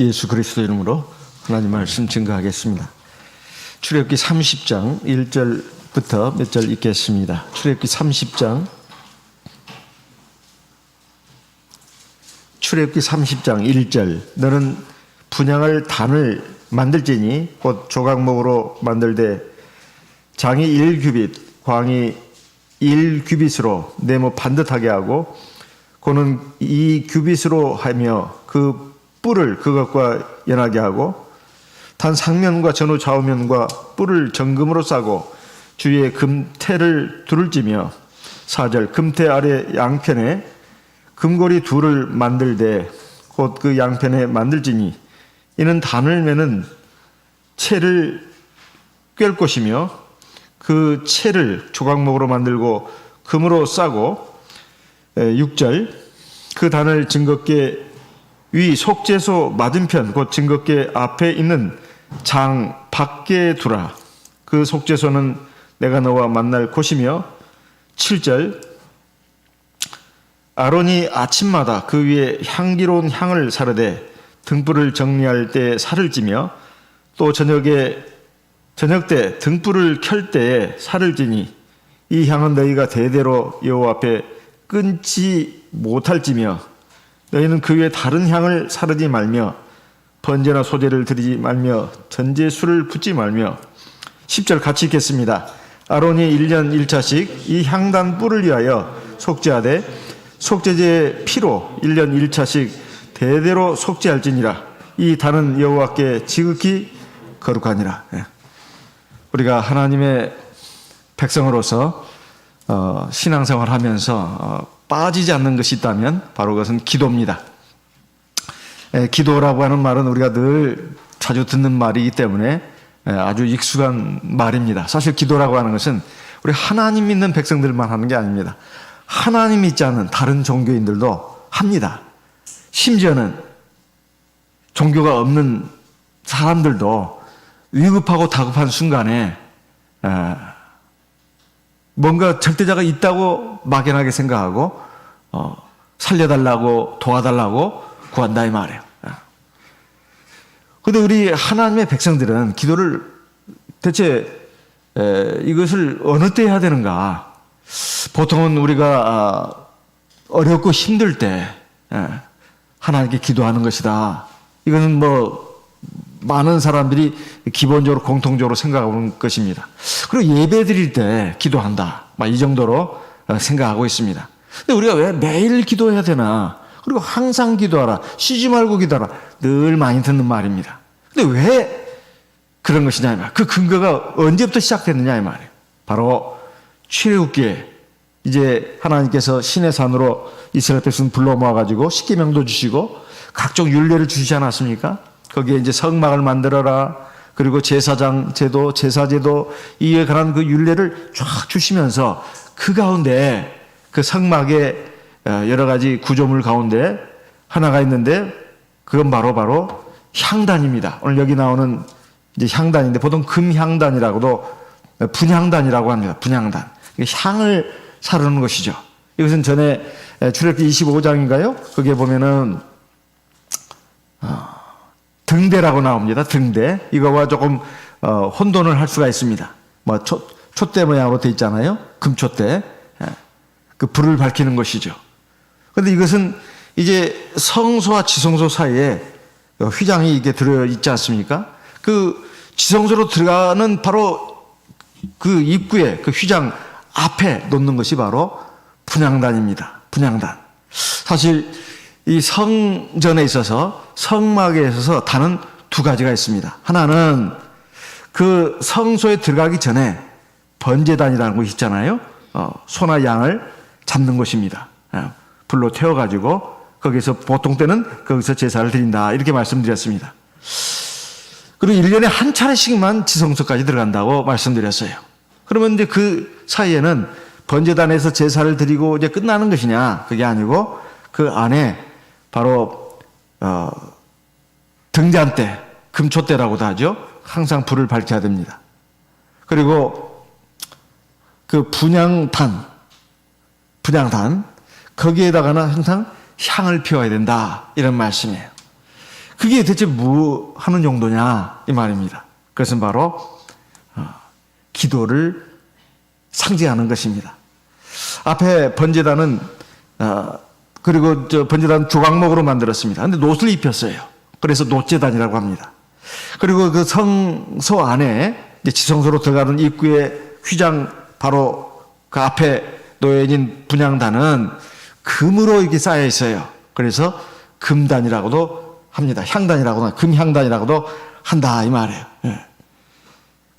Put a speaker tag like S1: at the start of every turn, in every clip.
S1: 예수 그리스도 이름으로 하나님 말씀 증거하겠습니다. 출애굽기 30장 1절부터 몇 절 읽겠습니다. 출애굽기 30장 1절 너는 분향할 단을 만들지니 곧 조각목으로 만들되 장이 1규빗 광이 1규빗으로 네모 반듯하게 하고 고는 2규빗으로 하며 그 뿔을 그것과 연하게 하고 단 상면과 전후 좌우면과 뿔을 정금으로 싸고 주위에 금태를 둘을 찌며 4절 금태 아래 양편에 금고리 둘을 만들되 곧 그 양편에 만들지니 이는 단을 매는 채를 꿰을 것이며 그 채를 조각목으로 만들고 금으로 싸고 6절 그 단을 증거께 위 속죄소 맞은편 곧 증거께 앞에 있는 장 밖에 두라. 그 속죄소는 내가 너와 만날 곳이며 7절 아론이 아침마다 그 위에 향기로운 향을 사르되 등불을 정리할 때 살을 찌며 또 저녁 때 등불을 켤 때에 살을 찌니 이 향은 너희가 대대로 여호와 앞에 끊지 못할지며 너희는 그 위에 다른 향을 사르지 말며 번제나 소제를 드리지 말며 전제수를 붓지 말며 10절 같이 읽겠습니다. 아론이 1년 1차씩 이 향단 뿔을 위하여 속죄하되 속죄제의 피로 1년 1차씩 대대로 속죄할지니라. 이 단은 여호와께 지극히 거룩하니라. 우리가 하나님의 백성으로서 신앙생활 하면서 빠지지 않는 것이 있다면 바로 그것은 기도입니다. 기도라고 하는 말은 우리가 늘 자주 듣는 말이기 때문에 아주 익숙한 말입니다. 사실 기도라고 하는 것은 우리 하나님 믿는 백성들만 하는 게 아닙니다. 하나님 믿지 않는 다른 종교인들도 합니다. 심지어는 종교가 없는 사람들도 위급하고 다급한 순간에 뭔가 절대자가 있다고 막연하게 생각하고 살려달라고 도와달라고 구한다 이 말이에요. 그런데 우리 하나님의 백성들은 기도를 대체 이것을 어느 때 해야 되는가? 보통은 우리가 어렵고 힘들 때 하나님께 기도하는 것이다. 이거는 많은 사람들이 기본적으로 공통적으로 생각하는 것입니다. 그리고 예배 드릴 때 기도한다. 이 정도로 생각하고 있습니다. 근데 우리가 왜 매일 기도해야 되나? 그리고 항상 기도하라. 쉬지 말고 기도하라. 늘 많이 듣는 말입니다. 근데 왜 그런 것이냐 이 말. 그 근거가 언제부터 시작됐느냐 이 말이에요. 바로 출애굽기에 이제 하나님께서 신의 산으로 이스라엘 백성 불러 모아가지고 십계명도 주시고 각종 율례를 주시지 않았습니까? 거기에 이제 성막을 만들어라. 그리고 제사장 제도, 제사 제도 이에 관한 그 율례를 쫙 주시면서 그 가운데 그 성막의 여러 가지 구조물 가운데 하나가 있는데 그건 바로 향단입니다. 오늘 여기 나오는 이제 향단인데 보통 금향단이라고도 분향단이라고 합니다. 분향단. 향을 사르는 것이죠. 이것은 전에 출애굽기 25장인가요? 거기에 보면은 등대라고 나옵니다. 등대. 이거와 조금 혼돈을 할 수가 있습니다. 촛대 모양으로 되어 있잖아요. 금촛대. 그 불을 밝히는 것이죠. 그런데 이것은 이제 성소와 지성소 사이에 휘장이 이게 들어 있지 않습니까? 그 지성소로 들어가는 바로 그 입구에 그 휘장 앞에 놓는 것이 바로 분향단입니다. 분향단. 사실 이 성전에 있어서 성막에 있어서 단은 두 가지가 있습니다. 하나는 그 성소에 들어가기 전에 번제단이라는 것이 있잖아요. 소나 양을 잡는 것입니다. 불로 태워가지고 거기서 보통 때는 거기서 제사를 드린다 이렇게 말씀드렸습니다. 그리고 1년에 한 차례씩만 지성소까지 들어간다고 말씀드렸어요. 그러면 이제 그 사이에는 번제단에서 제사를 드리고 이제 끝나는 것이냐? 그게 아니고 그 안에 바로 등잔대, 금촛대라고도 하죠. 항상 불을 밝혀야 됩니다. 그리고 그 분향단 거기에다가는 항상 향을 피워야 된다 이런 말씀이에요. 그게 대체 뭐 하는 용도냐 이 말입니다. 그것은 바로 기도를 상징하는 것입니다. 앞에 번제단은 그리고 번제단 조각목으로 만들었습니다. 근데 놋을 입혔어요. 그래서 놋제단이라고 합니다. 그리고 그 성소 안에 이제 지성소로 들어가는 입구의 휘장 바로 그 앞에 놓여진 분향단은 금으로 이렇게 쌓여 있어요. 그래서 금단이라고도 합니다. 향단이라고도, 금향단이라고도 한다 이 말이에요. 예.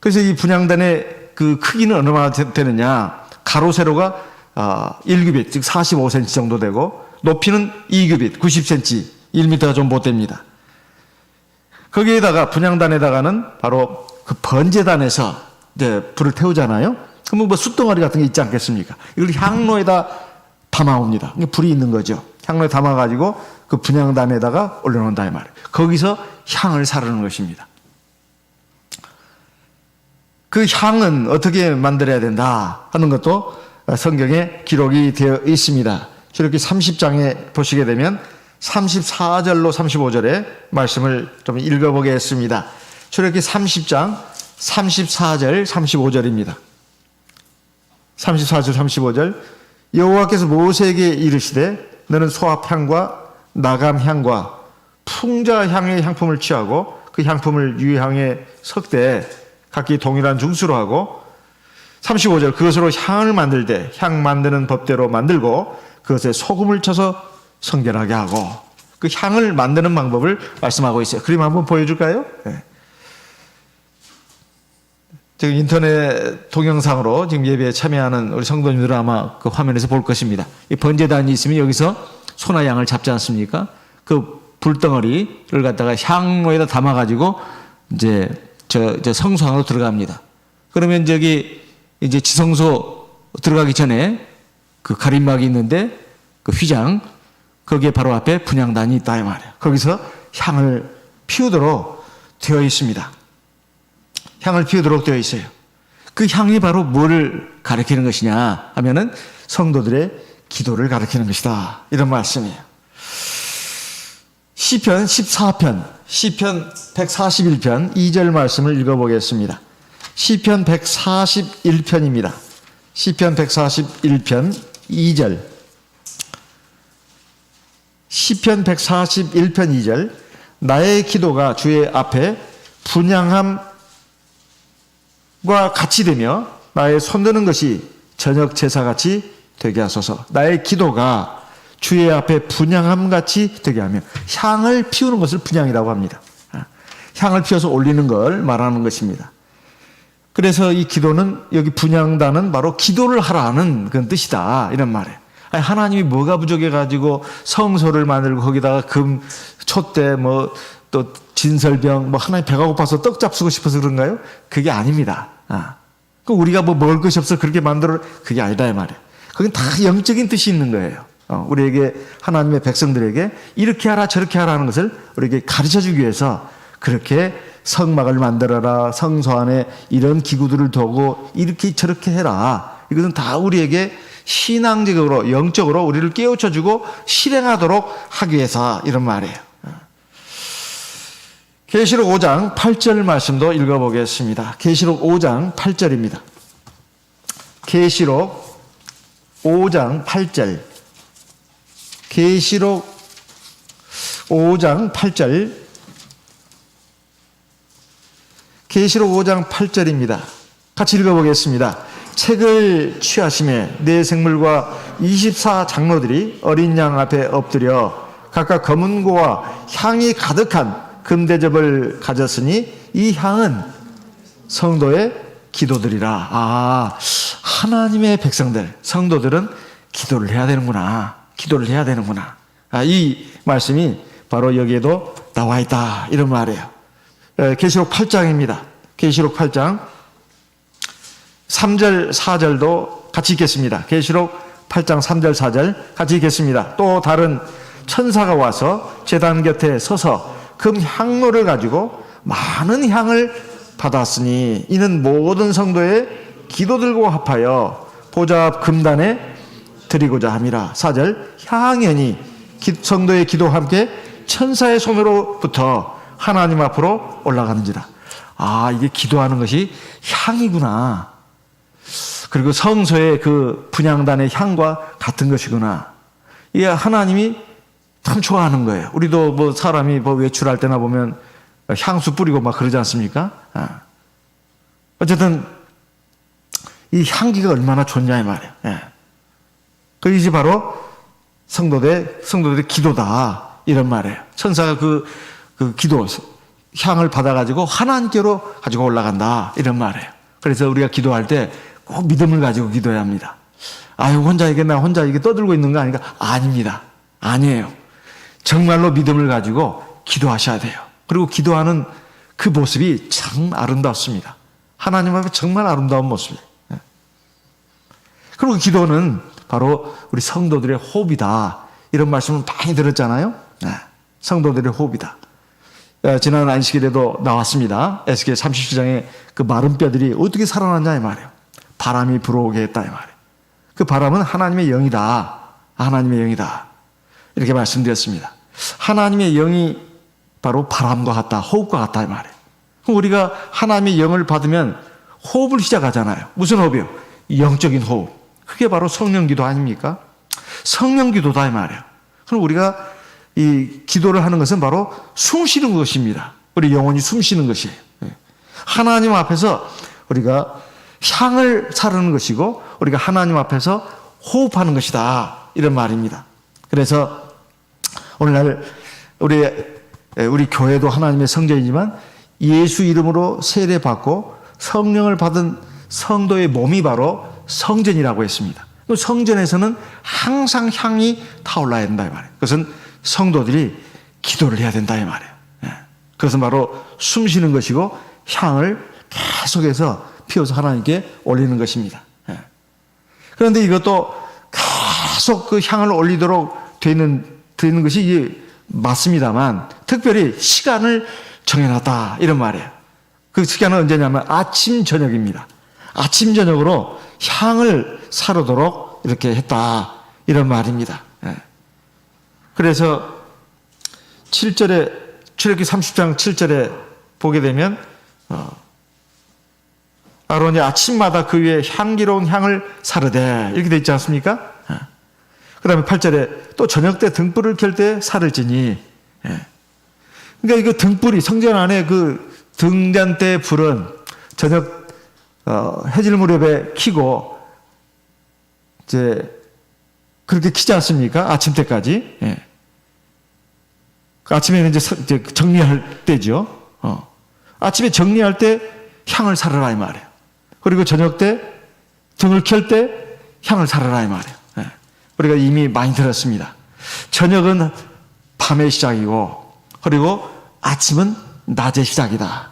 S1: 그래서 이 분향단의 그 크기는 얼마나 되느냐? 가로 세로가 1규빗, 즉 45cm 정도 되고 높이는 2규빗, 90cm, 1m가 좀 못 됩니다. 거기에다가 분향단에다가는 바로 그 번제단에서 이제 불을 태우잖아요. 그러면 뭐 숯덩어리 같은 게 있지 않겠습니까? 이걸 향로에다 담아옵니다. 불이 있는 거죠. 향로에 담아가지고 그 분향단에다가 올려놓는다 이 말이에요. 거기서 향을 사르는 것입니다. 그 향은 어떻게 만들어야 된다 하는 것도 성경에 기록이 되어 있습니다. 출애굽기 30장에 보시게 되면 34절로 35절의 말씀을 좀 읽어보겠습니다. 출애굽기 30장 34절 35절입니다. 34절 35절 여호와께서 모세에게 이르시되 너는 소합향과 나감향과 풍자향의 향품을 취하고 그 향품을 유향에 섞되 각기 동일한 중수로 하고 35절 그것으로 향을 만들되 향 만드는 법대로 만들고 그것에 소금을 쳐서 성결하게 하고 그 향을 만드는 방법을 말씀하고 있어요. 그림 한번 보여줄까요? 네. 지금 인터넷 동영상으로 지금 예배에 참여하는 우리 성도님들은 아마 그 화면에서 볼 것입니다. 이 번제단이 있으면 여기서 소나 양을 잡지 않습니까? 그 불덩어리를 갖다가 향로에다 담아가지고 이제 저 성소 안으로 들어갑니다. 그러면 저기 이제 지성소 들어가기 전에 그 가림막이 있는데 그 휘장 거기에 바로 앞에 분향단이 있다 이 말이에요. 거기서 향을 피우도록 되어 있습니다. 향을 피우도록 되어 있어요. 그 향이 바로 뭐를 가리키는 것이냐 하면은 성도들의 기도를 가리키는 것이다. 이런 말씀이에요. 시편 14편, 시편 141편 2절 말씀을 읽어보겠습니다. 시편 141편입니다. 시편 141편 2절. 시편 141편 2절. 나의 기도가 주의 앞에 분향함과 같이 되며 나의 손드는 것이 저녁 제사같이 되게 하소서. 나의 기도가 주의 앞에 분향함같이 되게 하며 향을 피우는 것을 분향이라고 합니다. 향을 피워서 올리는 걸 말하는 것입니다. 그래서 이 기도는 여기 분향단은 바로 기도를 하라는 그런 뜻이다 이런 말이에요. 아니, 하나님이 뭐가 부족해가지고 성소를 만들고 거기다가 금, 촛대, 뭐 또 진설병, 뭐 하나님 배가 고파서 떡 잡수고 싶어서 그런가요? 그게 아닙니다. 그 우리가 뭐 먹을 것이 없어 그렇게 만들어 그게 아니다 이 말이에요. 그건 다 영적인 뜻이 있는 거예요. 우리에게 하나님의 백성들에게 이렇게 하라 저렇게 하라 하는 것을 우리에게 가르쳐주기 위해서 그렇게 성막을 만들어라 성소 안에 이런 기구들을 두고 이렇게 저렇게 해라. 이것은 다 우리에게 신앙적으로 영적으로 우리를 깨우쳐주고 실행하도록 하기 위해서 이런 말이에요. 계시록 5장 8절 말씀도 읽어보겠습니다. 계시록 5장 8절입니다. 계시록 5장 8절. 계시록 5장 8절. 계시록 5장 8절입니다. 같이 읽어보겠습니다. 책을 취하심에 네 생물과 24장로들이 어린 양 앞에 엎드려 각각 검은 고와 향이 가득한 금대접을 가졌으니 이 향은 성도의 기도들이라. 하나님의 백성들, 성도들은 기도를 해야 되는구나. 기도를 해야 되는구나. 이 말씀이 바로 여기에도 나와 있다. 이런 말이에요. 계시록 8장입니다. 계시록 8장 3절 4절도 같이 읽겠습니다. 계시록 8장 3절 4절 같이 읽겠습니다. 또 다른 천사가 와서 제단 곁에 서서 금 향로를 가지고 많은 향을 받았으니 이는 모든 성도의 기도들과 합하여 보좌 앞 금단에 드리고자 함이라. 4절 향연이 성도의 기도와 함께 천사의 손으로부터 하나님 앞으로 올라가는지라. 아, 이게 기도하는 것이 향이구나. 그리고 성소의 그 분향단의 향과 같은 것이구나. 이게 하나님이 참 좋아하는 거예요. 우리도 뭐 사람이 뭐 외출할 때나 보면 향수 뿌리고 막 그러지 않습니까? 어쨌든 이 향기가 얼마나 좋냐 이 말이에요. 그것이 바로 성도들의 기도다 이런 말이에요. 천사가 그 기도 향을 받아가지고 하나님께로 가지고 올라간다 이런 말이에요. 그래서 우리가 기도할 때 꼭 믿음을 가지고 기도해야 합니다. 아유, 혼자 이게 떠들고 있는 거 아닌가? 아닙니다. 아니에요. 정말로 믿음을 가지고 기도하셔야 돼요. 그리고 기도하는 그 모습이 참 아름답습니다. 하나님 앞에 정말 아름다운 모습이에요. 그리고 기도는 바로 우리 성도들의 호흡이다. 이런 말씀을 많이 들었잖아요. 성도들의 호흡이다. 지난 안식일에도 나왔습니다. 에스겔 37장에 그 마른 뼈들이 어떻게 살아났냐 이 말이에요. 바람이 불어오게 했다 이 말이에요. 그 바람은 하나님의 영이다. 하나님의 영이다. 이렇게 말씀드렸습니다. 하나님의 영이 바로 바람과 같다. 호흡과 같다 이 말이에요. 그럼 우리가 하나님의 영을 받으면 호흡을 시작하잖아요. 무슨 호흡이요? 영적인 호흡. 그게 바로 성령기도 아닙니까? 성령기도다 이 말이에요. 그럼 우리가 이 기도를 하는 것은 바로 숨 쉬는 것입니다. 우리 영혼이 숨 쉬는 것이에요. 하나님 앞에서 우리가 향을 사르는 것이고 우리가 하나님 앞에서 호흡하는 것이다 이런 말입니다. 그래서 오늘날 우리 교회도 하나님의 성전이지만 예수 이름으로 세례받고 성령을 받은 성도의 몸이 바로 성전이라고 했습니다. 성전에서는 항상 향이 타올라야 된다 이 말이에요. 그것은 성도들이 기도를 해야 된다 이 말이에요. 그것은 바로 숨 쉬는 것이고 향을 계속해서 피워서 하나님께 올리는 것입니다. 그런데 이것도 계속 그 향을 올리도록 되는 것이 맞습니다만 특별히 시간을 정해놨다 이런 말이에요. 그 시간은 언제냐면 아침 저녁입니다. 아침 저녁으로 향을 사르도록 이렇게 했다 이런 말입니다. 그래서 7절에 출애굽기 30장 7절에 보게 되면 아론이 아침마다 그 위에 향기로운 향을 사르되 이렇게 돼 있지 않습니까? 그 다음에 8절에 또 저녁 때 등불을 켤 때 사를지니. 그러니까 이거 등불이 성전 안에 그 등잔대 불은 저녁 해질 무렵에 켜고 이제 그렇게 켜지 않습니까? 아침 때까지. 아침에는 이제 정리할 때죠. 아침에 정리할 때 향을 사르라 이 말이에요. 그리고 저녁 때 등을 켤 때 향을 사르라 이 말이에요. 우리가 이미 많이 들었습니다. 저녁은 밤의 시작이고 그리고 아침은 낮의 시작이다.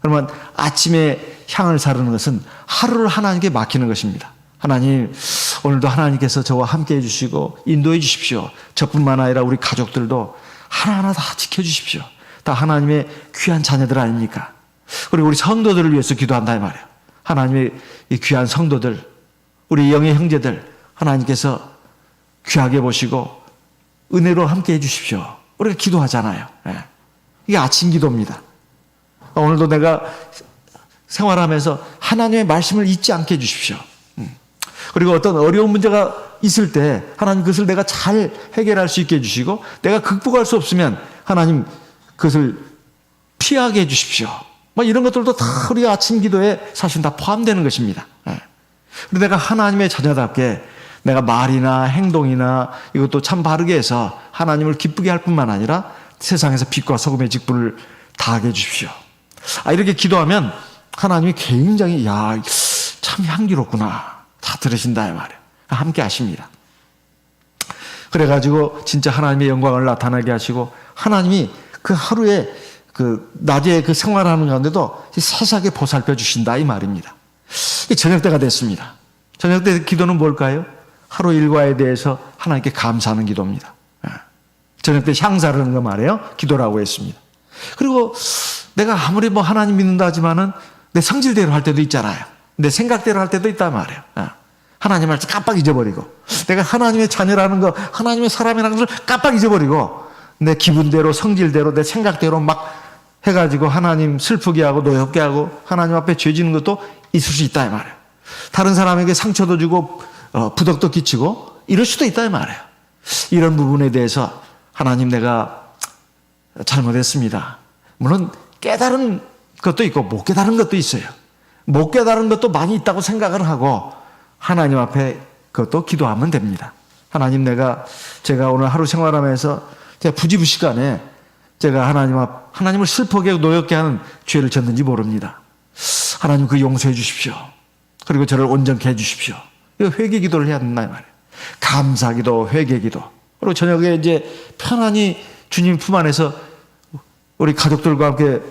S1: 그러면 아침에 향을 사르는 것은 하루를 하나님께 맡기는 것입니다. 하나님, 오늘도 하나님께서 저와 함께 해주시고 인도해 주십시오. 저뿐만 아니라 우리 가족들도 하나하나 다 지켜주십시오. 다 하나님의 귀한 자녀들 아닙니까? 그리고 우리 성도들을 위해서 기도한다 이 말이에요. 하나님의 이 귀한 성도들, 우리 영의 형제들 하나님께서 귀하게 보시고 은혜로 함께 해주십시오. 우리가 기도하잖아요. 이게 아침 기도입니다. 오늘도 내가 생활하면서 하나님의 말씀을 잊지 않게 해주십시오. 그리고 어떤 어려운 문제가 있을 때 하나님 그것을 내가 잘 해결할 수 있게 해주시고 내가 극복할 수 없으면 하나님 그것을 피하게 해주십시오. 뭐 이런 것들도 다 우리 아침 기도에 사실 다 포함되는 것입니다. 그리고 내가 하나님의 자녀답게 내가 말이나 행동이나 이것도 참 바르게 해서 하나님을 기쁘게 할 뿐만 아니라 세상에서 빛과 소금의 직분을 다하게 해주십시오. 이렇게 기도하면 하나님이 굉장히 참 향기롭구나 다 들으신다 이 말이에요. 함께 하십니다. 그래가지고 진짜 하나님의 영광을 나타나게 하시고 하나님이 그 하루에 그 낮에 그 생활하는 가운데도 세세하게 보살펴 주신다 이 말입니다. 저녁 때가 됐습니다. 저녁 때 기도는 뭘까요? 하루 일과에 대해서 하나님께 감사하는 기도입니다. 저녁 때 향사르는 거 말이에요. 기도라고 했습니다. 그리고 내가 아무리 뭐 하나님 믿는다 하지만은 내 성질대로 할 때도 있잖아요. 내 생각대로 할 때도 있단 말이에요. 하나님 말씀 깜빡 잊어버리고 내가 하나님의 자녀라는 거, 하나님의 사람이라는 것을 깜빡 잊어버리고 내 기분대로, 성질대로, 내 생각대로 막 해가지고 하나님 슬프게 하고 노엽게 하고 하나님 앞에 죄 지는 것도 있을 수 있다 이 말이에요. 다른 사람에게 상처도 주고 부덕도 끼치고 이럴 수도 있다 이 말이에요. 이런 부분에 대해서 하나님 내가 잘못했습니다. 물론 깨달은 것도 있고 못 깨달은 것도 있어요. 못 깨달은 것도 많이 있다고 생각을 하고 하나님 앞에 그것도 기도하면 됩니다. 하나님 제가 오늘 하루 생활하면서 제가 부지부식간에 제가 하나님을 슬프게 하고 노엽게 하는 죄를 졌는지 모릅니다. 하나님 그 용서해 주십시오. 그리고 저를 온전케 해 주십시오. 이거 회개 기도를 해야 된다 이 말이에요. 감사 기도, 회개 기도. 그리고 저녁에 이제 편안히 주님 품 안에서 우리 가족들과 함께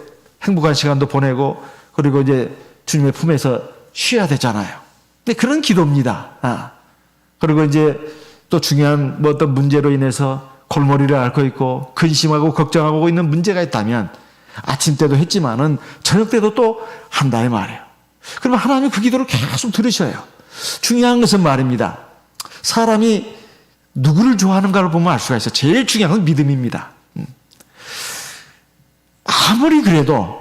S1: 행복한 시간도 보내고 그리고 이제 주님의 품에서 쉬어야 되잖아요. 근데 그런 기도입니다. 그리고 이제 또 중요한 뭐 어떤 문제로 인해서 골머리를 앓고 있고 근심하고 걱정하고 있는 문제가 있다면 아침 때도 했지만은 저녁 때도 또 한다 이 말이에요. 그러면 하나님이 그 기도를 계속 들으셔요. 중요한 것은 말입니다. 사람이 누구를 좋아하는가를 보면 알 수가 있어요. 제일 중요한 건 믿음입니다. 아무리 그래도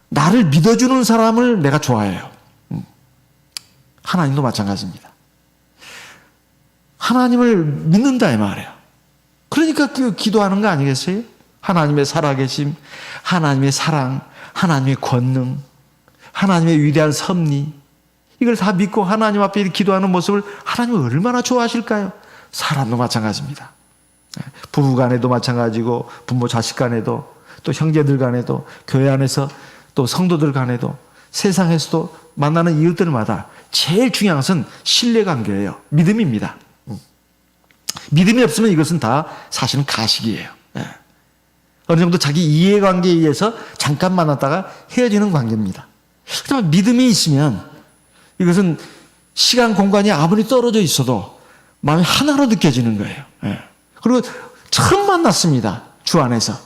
S1: 나를 믿어주는 사람을 내가 좋아해요. 하나님도 마찬가지입니다. 하나님을 믿는다 이 말이에요. 그러니까 기도하는 거 아니겠어요? 하나님의 살아계심, 하나님의 사랑, 하나님의 권능, 하나님의 위대한 섭리 이걸 다 믿고 하나님 앞에 기도하는 모습을 하나님은 얼마나 좋아하실까요? 사람도 마찬가지입니다. 부부 간에도 마찬가지고 부모 자식 간에도 또 형제들 간에도 교회 안에서 또 성도들 간에도 세상에서도 만나는 이웃들마다 제일 중요한 것은 신뢰관계예요. 믿음입니다. 믿음이 없으면 이것은 다 사실은 가식이에요. 어느 정도 자기 이해관계에 의해서 잠깐 만났다가 헤어지는 관계입니다. 그렇지만 믿음이 있으면 이것은 시간 공간이 아무리 떨어져 있어도 마음이 하나로 느껴지는 거예요. 그리고 처음 만났습니다. 주 안에서.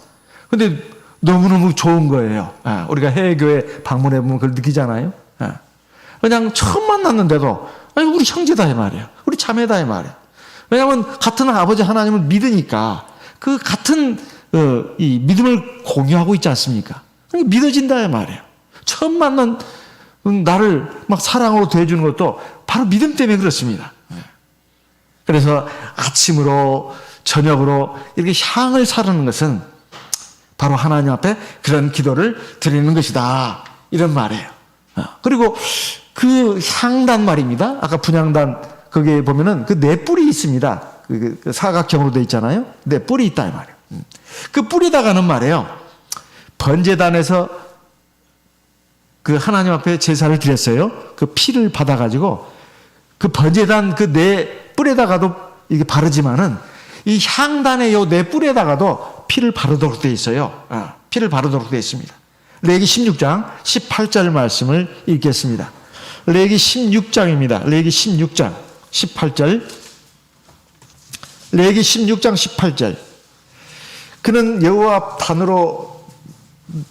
S1: 근데 너무너무 좋은 거예요. 우리가 해외교회 방문해 보면 그걸 느끼잖아요. 그냥 처음 만났는데도 아니 우리 형제다 이 말이에요. 우리 자매다 이 말이에요. 왜냐하면 같은 아버지 하나님을 믿으니까 그 같은 이 믿음을 공유하고 있지 않습니까? 그러니까 믿어진다 이 말이에요. 처음 만난 나를 막 사랑으로 대해주는 것도 바로 믿음 때문에 그렇습니다. 그래서 아침으로 저녁으로 이렇게 향을 사르는 것은 바로 하나님 앞에 그런 기도를 드리는 것이다. 이런 말이에요. 그리고 그 향단 말입니다. 아까 분향단 거기에 보면은 그 네 뿔이 있습니다. 그 사각형으로 되어 있잖아요. 네 뿔이 있다 이 말이에요. 그 뿔에다가는 말이에요. 번제단에서 그 하나님 앞에 제사를 드렸어요. 그 피를 받아가지고 그 번제단 그 네 뿔에다가도 이게 바르지만은 이 향단의 요 네 뿔에다가도 피를 바르도록 되어 있어요. 피를 바르도록 되어 있습니다. 레기 16장 18절 말씀을 읽겠습니다. 레기 16장입니다. 레기 16장 18절. 레기 16장 18절. 그는 여호와 단으로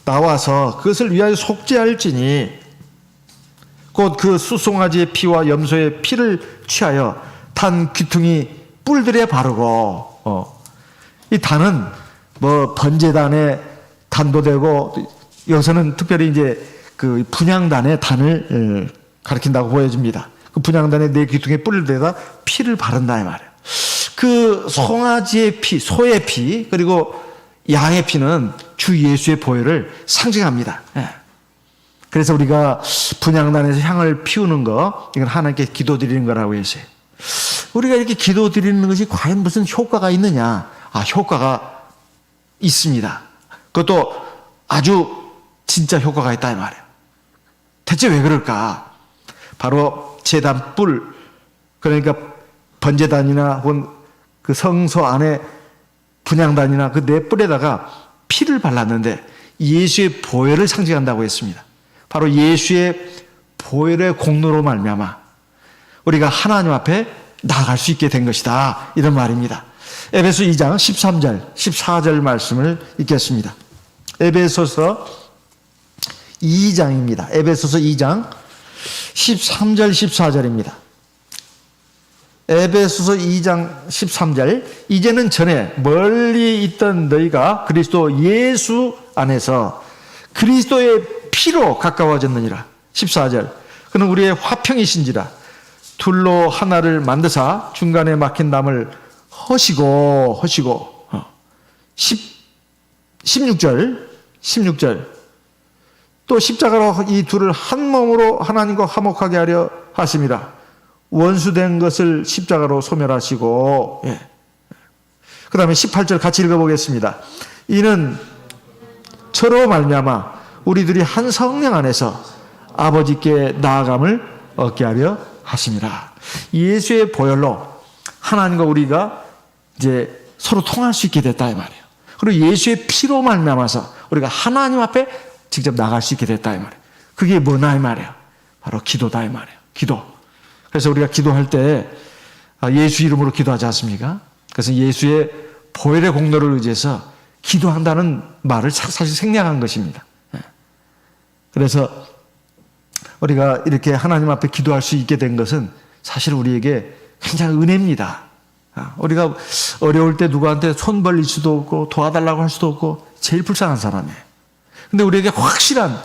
S1: 나와서 그것을 위하여 속죄할지니 곧 그 수송아지의 피와 염소의 피를 취하여 단 귀퉁이 뿔들에 바르고 이 단은 뭐 번제단의 단도 되고 여기서는 특별히 이제 그 분향단의 단을 가리킨다고 보여집니다. 그 분향단의 네 귀퉁이에 뿔을 대다 피를 바른다 이 말이에요. 그 송아지의 피, 소의 피 그리고 양의 피는 주 예수의 보혈을 상징합니다. 그래서 우리가 분향단에서 향을 피우는 거 이건 하나님께 기도드리는 거라고 했어요. 우리가 이렇게 기도드리는 것이 과연 무슨 효과가 있느냐? 효과가 있습니다. 그것도 아주 진짜 효과가 있다 이 말이에요. 대체 왜 그럴까? 바로 제단 뿔 그러니까 번제단이나 혹은 그 성소 안에 분향단이나 그 네 뿔에다가 피를 발랐는데 예수의 보혈을 상징한다고 했습니다. 바로 예수의 보혈의 공로로 말미암아 우리가 하나님 앞에 나아갈 수 있게 된 것이다. 이런 말입니다. 에베소 2장 13절, 14절 말씀을 읽겠습니다. 에베소서 2장입니다. 에베소서 2장 13절, 14절입니다. 에베소서 2장 13절, 이제는 전에 멀리 있던 너희가 그리스도 예수 안에서 그리스도의 피로 가까워졌느니라. 14절, 그는 우리의 화평이신지라. 둘로 하나를 만드사 중간에 막힌 담을 허시고 16절, 또 십자가로 이 둘을 한 몸으로 하나님과 화목하게 하려 하심이라. 원수된 것을 십자가로 소멸하시고, 그 다음에 18절 같이 읽어보겠습니다. 이는 저로 말미암아 우리들이 한 성령 안에서 아버지께 나아감을 얻게 하려 하심이라. 예수의 보혈로 하나님과 우리가 이제 서로 통할 수 있게 됐다 이 말이에요. 그리고 예수의 피로 말미암아서 우리가 하나님 앞에 직접 나갈 수 있게 됐다 이 말이에요. 그게 뭐나 이 말이에요. 바로 기도다 이 말이에요. 기도. 그래서 우리가 기도할 때 예수 이름으로 기도하지 않습니까? 그래서 예수의 보혈의 공로를 의지해서 기도한다는 말을 사실 생략한 것입니다. 그래서 우리가 이렇게 하나님 앞에 기도할 수 있게 된 것은 사실 우리에게 굉장히 은혜입니다. 우리가 어려울 때 누구한테 손 벌릴 수도 없고 도와달라고 할 수도 없고 제일 불쌍한 사람이에요. 근데 우리에게 확실한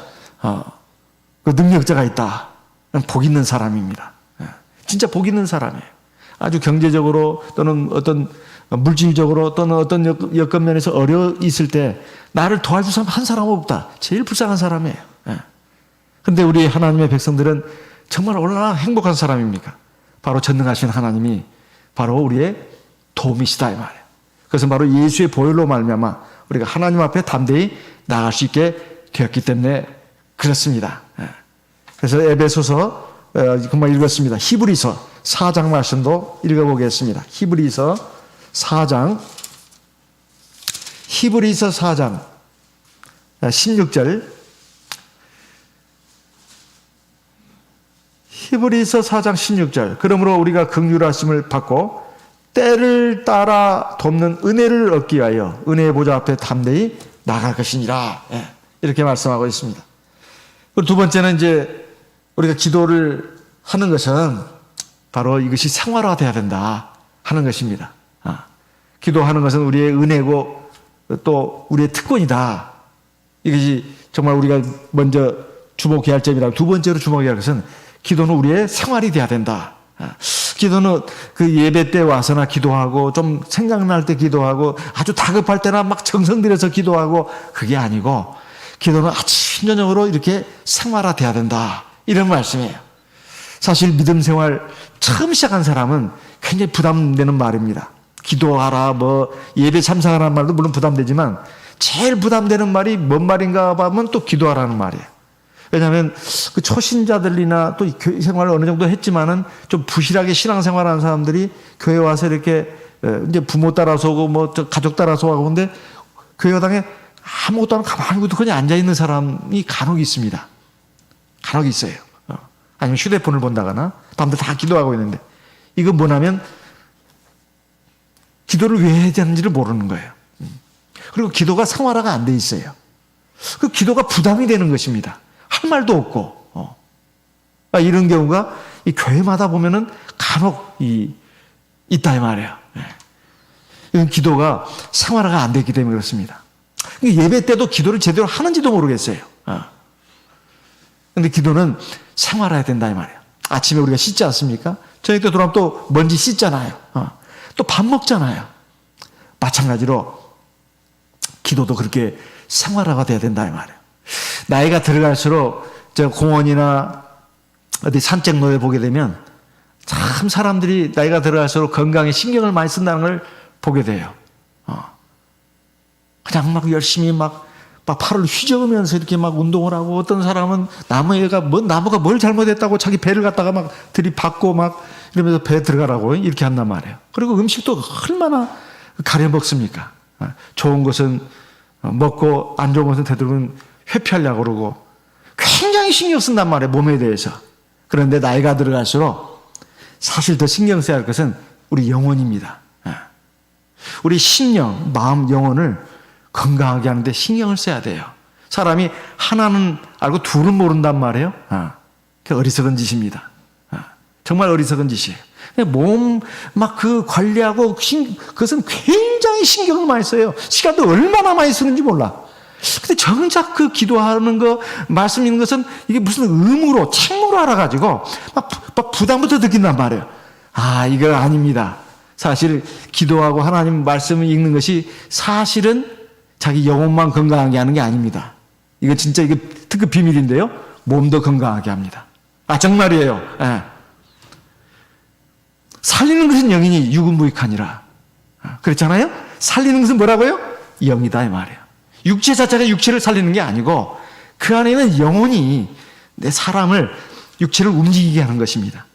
S1: 그 능력자가 있다. 복 있는 사람입니다. 진짜 복 있는 사람이에요. 아주 경제적으로 또는 어떤 물질적으로 또는 어떤 여건면에서 어려 있을 때 나를 도와줄 사람 한 사람 없다. 제일 불쌍한 사람이에요. 그런데 우리 하나님의 백성들은 정말 얼마나 행복한 사람입니까? 바로 전능하신 하나님이 바로 우리의 도움이시다 이 말이에요. 그것은 바로 예수의 보혈로 말미암아 우리가 하나님 앞에 담대히 나갈 수 있게 되었기 때문에 그렇습니다. 그래서 에베소서 금방 읽었습니다. 히브리서 4장 말씀도 읽어보겠습니다. 히브리서 4장 16절, 히브리서 4장 16절, 그러므로 우리가 긍휼하심을 받고 때를 따라 돕는 은혜를 얻기 위하여 은혜의 보좌 앞에 담대히 나갈 것이니라. 이렇게 말씀하고 있습니다. 그리고 두 번째는 이제 우리가 기도를 하는 것은 바로 이것이 생활화돼야 된다 하는 것입니다. 기도하는 것은 우리의 은혜고 또 우리의 특권이다. 이것이 정말 우리가 먼저 주목해야 할 점이라고. 두 번째로 주목해야 할 것은 기도는 우리의 생활이 돼야 된다. 기도는 그 예배 때 와서나 기도하고 좀 생각날 때 기도하고 아주 다급할 때나 막 정성 들여서 기도하고 그게 아니고 기도는 아침 저녁으로 이렇게 생활화돼야 된다. 이런 말씀이에요. 사실 믿음 생활 처음 시작한 사람은 굉장히 부담되는 말입니다. 기도하라, 예배 참석하라는 말도 물론 부담되지만 제일 부담되는 말이 뭔 말인가 하면 또 기도하라는 말이에요. 왜냐하면 그 초신자들이나 또 교회 생활을 어느 정도 했지만은 좀 부실하게 신앙생활하는 사람들이 교회 와서 이렇게 이제 부모 따라서 오고 가족 따라서 오고 근데 교회 당에 아무것도 안 하고 가만히 그냥 앉아있는 사람이 간혹 있습니다. 간혹 있어요. 아니면 휴대폰을 본다거나 밤새 다 기도하고 있는데 이건 뭐냐면 기도를 왜 해야 되는지를 모르는 거예요. 그리고 기도가 생활화가 안 돼 있어요. 그 기도가 부담이 되는 것입니다. 할 말도 없고 이런 경우가 이 교회마다 보면은 간혹 있다 이 말이에요. 이건 기도가 생활화가 안 됐기 때문에 그렇습니다. 예배 때도 기도를 제대로 하는지도 모르겠어요. 그런데 기도는 생활화해야 된다 이 말이에요. 아침에 우리가 씻지 않습니까? 저녁 때 들어가면 또 먼지 씻잖아요. 또 밥 먹잖아요. 마찬가지로 기도도 그렇게 생활화가 돼야 된다 이 말이에요. 나이가 들어갈수록 저 공원이나 어디 산책로에 보게 되면 참 사람들이 나이가 들어갈수록 건강에 신경을 많이 쓴다는 걸 보게 돼요. 그냥 막 열심히 막 팔을 휘저으면서 이렇게 막 운동을 하고 어떤 사람은 나무가 뭘 잘못했다고 자기 배를 갖다가 막 들이받고 막 이러면서 배 들어가라고 이렇게 한단 말이에요. 그리고 음식도 얼마나 가려 먹습니까? 좋은 것은 먹고 안 좋은 것은 되도록이면 회피하려고 그러고 굉장히 신경 쓴단 말이에요. 몸에 대해서. 그런데 나이가 들어갈수록 사실 더 신경 써야 할 것은 우리 영혼입니다. 우리 신령, 마음, 영혼을 건강하게 하는데 신경을 써야 돼요. 사람이 하나는 알고 둘은 모른단 말이에요. 그 어리석은 짓입니다. 정말 어리석은 짓이에요. 몸 막 그 관리하고 그것은 굉장히 신경을 많이 써요. 시간도 얼마나 많이 쓰는지 몰라. 근데 정작 그 기도하는 거, 말씀 읽는 것은 이게 무슨 의무로, 책무로 알아가지고 막 부담부터 느낀단 말이에요. 아, 이거 아닙니다. 사실 기도하고 하나님 말씀을 읽는 것이 사실은 자기 영혼만 건강하게 하는 게 아닙니다. 이거 진짜 이거 특급 비밀인데요. 몸도 건강하게 합니다. 아, 정말이에요. 예. 살리는 것은 영이니 유근무익하니라. 그렇잖아요? 살리는 것은 뭐라고요? 영이다 이 말이에요. 육체 자체가 육체를 살리는 게 아니고 그 안에는 영혼이 내 사람을 육체를 움직이게 하는 것입니다.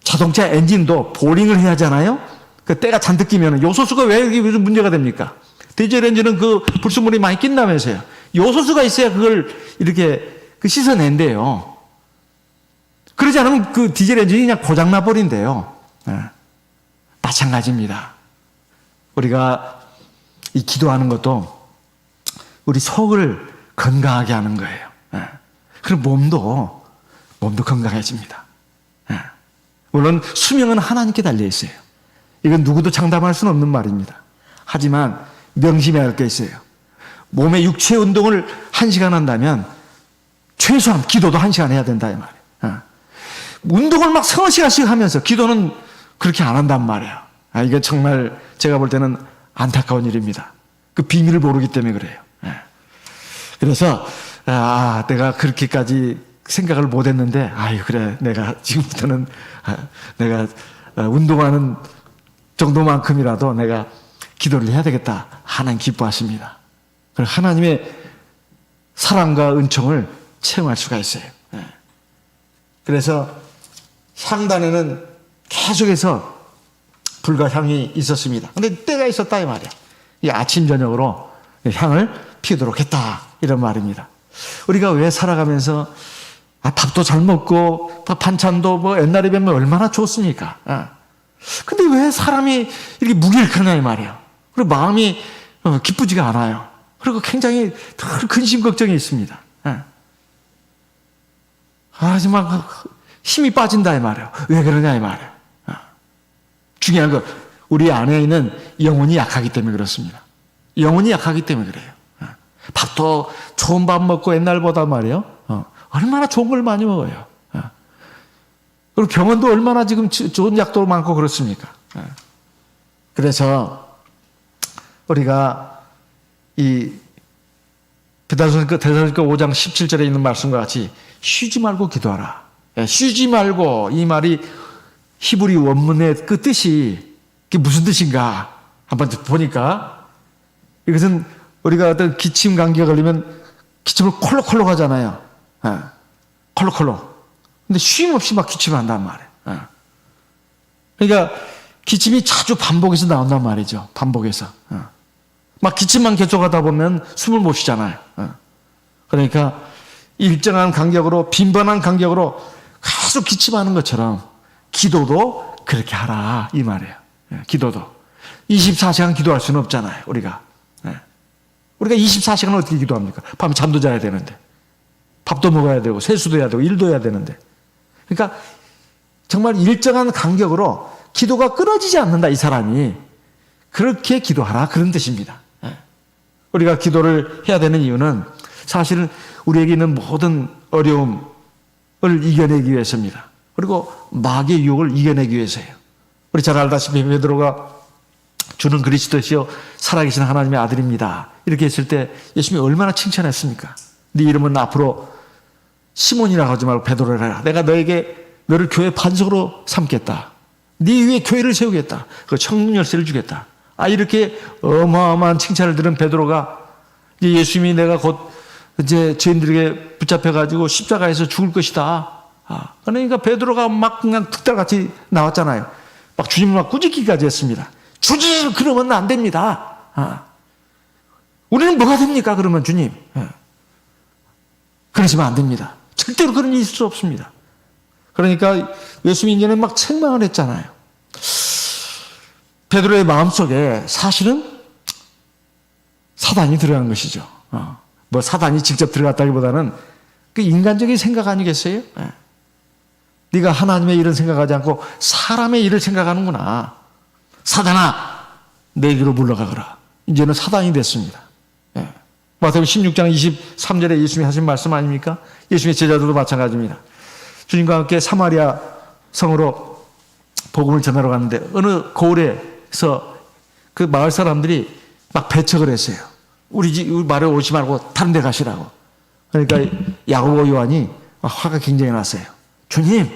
S1: 자동차 엔진도 보링을 해야 하잖아요. 그 때가 잔뜩 끼면 요소수가 왜 여기 문제가 됩니까? 디젤 엔진은 그 불순물이 많이 낀다면서요. 요소수가 있어야 그걸 이렇게 씻어낸대요. 그러지 않으면 그 디젤 엔진이 그냥 고장나 버린대요. 마찬가지입니다. 우리가 이 기도하는 것도 우리 속을 건강하게 하는 거예요. 그럼 몸도 건강해집니다. 물론 수명은 하나님께 달려 있어요. 이건 누구도 장담할 수는 없는 말입니다. 하지만 명심해야 할 게 있어요. 몸의 육체 운동을 1시간 한다면 최소한 기도도 1시간 해야 된다 이 말이에요. 운동을 막 서너 시간씩 하면서 기도는 그렇게 안 한단 말이에요. 이게 정말 제가 볼 때는 안타까운 일입니다. 그 비밀을 모르기 때문에 그래요. 그래서 내가 그렇게까지 생각을 못했는데, 그래, 내가 지금부터는 내가 운동하는 정도만큼이라도 내가 기도를 해야 되겠다. 하나님 기뻐하십니다. 그리고 하나님의 사랑과 은총을 체험할 수가 있어요. 그래서 향단에는 계속해서 불과 향이 있었습니다. 근데 때가 있었다 이 말이야. 이 아침 저녁으로 향을 피우도록 했다 이런 말입니다. 우리가 왜 살아가면서 밥도 잘 먹고 반찬도 뭐 옛날에 비하면 얼마나 좋습니까? 근데 왜 사람이 이렇게 무기력하냐 이 말이야. 그리고 마음이 기쁘지가 않아요. 그리고 굉장히 늘 근심 걱정이 있습니다. 정말 힘이 빠진다 이 말이에요. 왜 그러냐 이 말이에요. 중요한 건 우리 안에 있는 영혼이 약하기 때문에 그렇습니다. 영혼이 약하기 때문에 그래요. 밥도 좋은 밥 먹고 옛날보다 말이에요. 얼마나 좋은 걸 많이 먹어요. 그리고 병원도 얼마나 지금 좋은 약도 많고 그렇습니까? 그래서 우리가 이 데살로니가 5장 17절에 있는 말씀과 같이 쉬지 말고 기도하라. 쉬지 말고 이 말이 히브리 원문의 그 뜻이 그게 무슨 뜻인가 한번 보니까 이것은 우리가 어떤 기침 감기가 걸리면 기침을 콜록콜록 하잖아요. 콜록콜록. 근데 쉼 없이 막 기침을 한단 말이에요. 그러니까 기침이 자주 반복해서 나온단 말이죠. 반복해서. 막 기침만 계속하다 보면 숨을 못 쉬잖아요. 그러니까 일정한 간격으로 빈번한 간격으로 계속 기침하는 것처럼 기도도 그렇게 하라 이 말이에요. 기도도 24시간 기도할 수는 없잖아요. 우리가 24시간 어떻게 기도합니까? 밤에 잠도 자야 되는데 밥도 먹어야 되고 세수도 해야 되고 일도 해야 되는데 그러니까 정말 일정한 간격으로 기도가 끊어지지 않는다 이 사람이 그렇게 기도하라 그런 뜻입니다. 우리가 기도를 해야 되는 이유는 사실은 우리에게 있는 모든 어려움을 이겨내기 위해서입니다. 그리고 마귀의 유혹을 이겨내기 위해서예요. 우리 잘 알다시피 베드로가 주는 그리스도시요 살아계신 하나님의 아들입니다. 이렇게 했을 때 예수님이 얼마나 칭찬했습니까? 네 이름은 앞으로 시몬이라고 하지 말고 베드로라 해라. 내가 너를 교회 반석으로 삼겠다. 네 위에 교회를 세우겠다. 그 천국 열쇠를 주겠다. 이렇게 어마어마한 칭찬을 들은 베드로가 이제 예수님이 내가 곧 이제 죄인들에게 붙잡혀가지고 십자가에서 죽을 것이다. 그러니까 베드로가 막 그냥 득달같이 나왔잖아요. 막 주님을 막 꾸짖기까지 했습니다. 주님 그러면 안 됩니다. 우리는 뭐가 됩니까? 그러면 주님. 그러시면 안 됩니다. 절대로 그런 일이 있을 수 없습니다. 그러니까 예수님이 이제는 막 책망을 했잖아요. 베드로의 마음속에 사실은 사단이 들어간 것이죠. 뭐 사단이 직접 들어갔다기보다는 그 인간적인 생각 아니겠어요? 네가 하나님의 일을 생각하지 않고 사람의 일을 생각하는구나. 사단아, 내게로 물러가거라. 이제는 사단이 됐습니다. 예. 마태복음 16장 23절에 예수님이 하신 말씀 아닙니까? 예수님의 제자들도 마찬가지입니다. 주님과 함께 사마리아 성으로 복음을 전하러 갔는데 어느 고을에서 그 마을 사람들이 막 배척을 했어요. 우리 말에 오지 말고 다른 데 가시라고. 그러니까 야고보 요한이 화가 굉장히 났어요. 주님,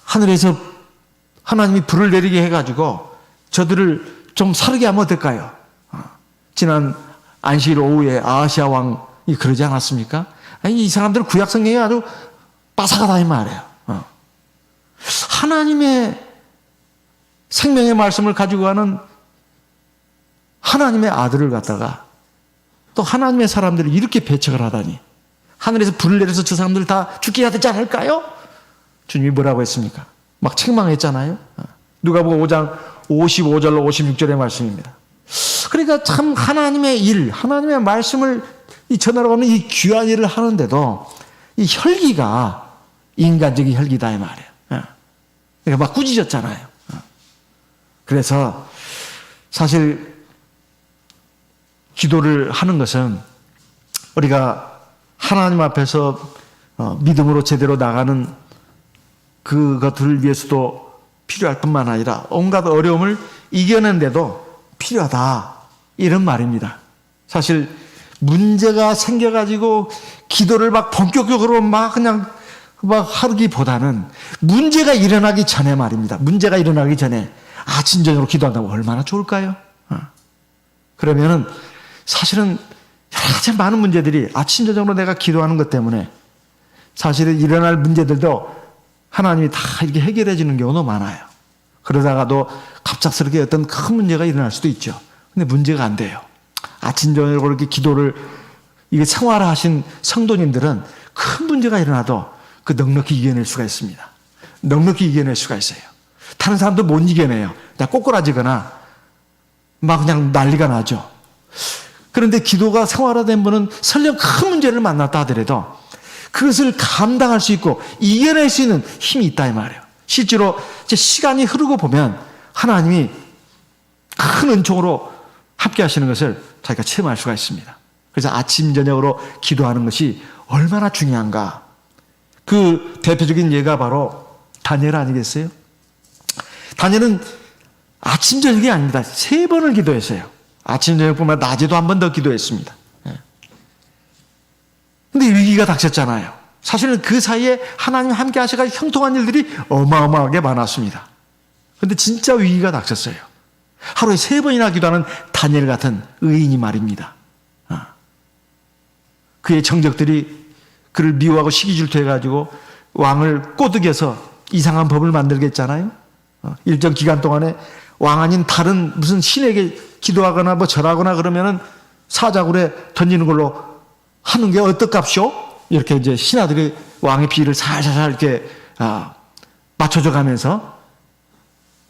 S1: 하늘에서 하나님이 불을 내리게 해가지고 저들을 좀 사르게 하면 어떨까요? 지난 안식일 오후에 아하시아 왕이 그러지 않았습니까? 아니, 이 사람들은 구약 성경이 아주 빠삭하다 이 말이에요. 하나님의 생명의 말씀을 가지고 가는 하나님의 아들을 갖다가 또 하나님의 사람들을 이렇게 배척을 하다니, 하늘에서 불을 내려서 저 사람들 다 죽게 해야 되지 않을까요? 주님이 뭐라고 했습니까? 막 책망했잖아요. 누가복음 5장 55절로 56절의 말씀입니다. 그러니까 참 하나님의 일, 하나님의 말씀을 전하러 가는 이 귀한 일을 하는데도 이 혈기가 인간적인 혈기다 이 말이에요. 그러니까 막 꾸짖었잖아요. 그래서 사실 기도를 하는 것은 우리가 하나님 앞에서 믿음으로 제대로 나가는 그것들을 위해서도 필요할 뿐만 아니라 온갖 어려움을 이겨낸데도 필요하다, 이런 말입니다. 사실 문제가 생겨가지고 기도를 막 본격적으로 막 그냥 막 하기보다는 문제가 일어나기 전에 말입니다. 문제가 일어나기 전에 아침저녁으로 기도한다면 얼마나 좋을까요? 그러면은 사실은 여러 가지 많은 문제들이 아침저녁으로 내가 기도하는 것 때문에 사실은 일어날 문제들도 하나님이 다 이렇게 해결해지는 경우도 많아요. 그러다가도 갑작스럽게 어떤 큰 문제가 일어날 수도 있죠. 근데 문제가 안 돼요. 아침저녁으로 이렇게 기도를 이게 생활하신 성도님들은 큰 문제가 일어나도 그 넉넉히 이겨낼 수가 있습니다. 넉넉히 이겨낼 수가 있어요. 다른 사람도 못 이겨내요. 그냥 꼬꾸라지거나 막 그냥 난리가 나죠. 그런데 기도가 생활화된 분은 설령 큰 문제를 만났다 하더라도 그것을 감당할 수 있고 이겨낼 수 있는 힘이 있다 이 말이에요. 실제로 이제 시간이 흐르고 보면 하나님이 큰 은총으로 함께 하시는 것을 자기가 체험할 수가 있습니다. 그래서 아침 저녁으로 기도하는 것이 얼마나 중요한가. 그 대표적인 예가 바로 다니엘 아니겠어요? 다니엘은 아침 저녁이 아닙니다. 3번을 기도했어요. 아침 저녁뿐만 아니라 낮에도 한 번 더 기도했습니다. 근데 위기가 닥쳤잖아요. 사실은 그 사이에 하나님 함께 하셔가지고 형통한 일들이 어마어마하게 많았습니다. 근데 진짜 위기가 닥쳤어요. 하루에 3번이나 기도하는 다니엘 같은 의인이 말입니다. 그의 정적들이 그를 미워하고 시기질투해가지고 왕을 꼬드겨서 이상한 법을 만들겠잖아요. 일정 기간 동안에 왕 아닌 다른 무슨 신에게 기도하거나 뭐 절하거나 그러면은 사자굴에 던지는 걸로 하는 게 어떨깝쇼? 이렇게 이제 신하들이 왕의 비위를 살살살 이렇게 맞춰줘 가면서